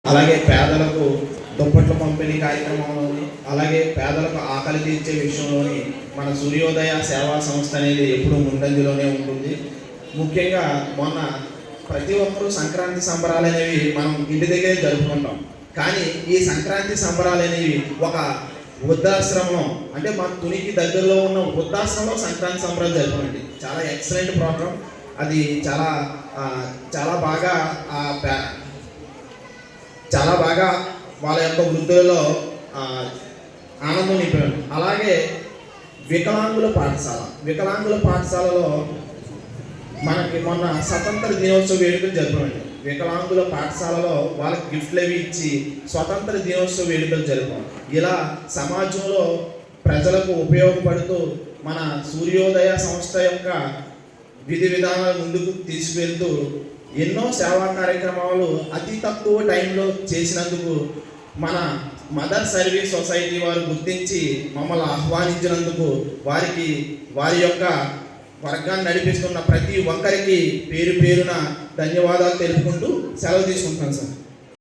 అలాగే పేదలకు దుప్పట్ల పంపిణీ కార్యక్రమంలోని, అలాగే పేదలకు ఆకలి తీర్చే విషయంలోని మన సూర్యోదయ సేవా సంస్థ అనేది ఎప్పుడూ ముందంజలోనే ఉంటుంది. ముఖ్యంగా మొన్న ప్రతి ఒక్కరూ సంక్రాంతి సంబరాలు అనేవి మనం ఇంటి దగ్గరే జరుపుకుంటాం. కానీ ఈ సంక్రాంతి సంబరాలు అనేవి ఒక వృద్ధాశ్రమం, అంటే మన తునికి దగ్గరలో ఉన్న వృద్ధాశ్రమంలో సంక్రాంతి సంబరాలు జరుపుకోండి. చాలా ఎక్సలెంట్ ప్రోగ్రామ్ అది. చాలా బాగా వాళ్ళ యొక్క వృద్ధులలో ఆనందం నింపారు. అలాగే వికలాంగుల పాఠశాలలో మనకి మొన్న స్వతంత్ర దినోత్సవ వేడుకలు జరుపుకోండి. వికలాంగుల పాఠశాలలో వాళ్ళకి గిఫ్ట్లు అవి ఇచ్చి స్వతంత్ర దినోత్సవ వేడుకలు జరుపుకోండి. ఇలా సమాజంలో ప్రజలకు ఉపయోగపడుతూ మన సూర్యోదయ సంస్థ యొక్క విధి విధానాలు ముందుకు తీసుకువెళ్తూ ఎన్నో సేవా కార్యక్రమాలు అతి తక్కువ టైంలో చేసినందుకు మన మదర్ సర్వీస్ సొసైటీ వారు గుర్తించి మమ్మల్ని ఆహ్వానించినందుకు వారి యొక్క వర్గాన్ని నడిపిస్తున్న ప్రతి ఒక్కరికి పేరు పేరున ధన్యవాదాలు తెలుపుకుంటూ సెలవు తీసుకుంటున్నాను సార్.